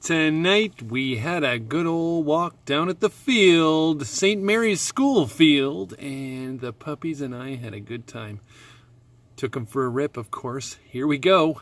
Tonight we had a good old walk down at the field, St. Mary's School field, and the puppies and I had a good time. Took them for a rip, of course. Here we go.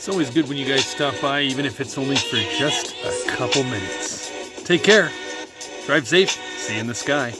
It's always good when you guys stop by, even if it's only for just a couple minutes. Take care. Drive safe. See you in the sky.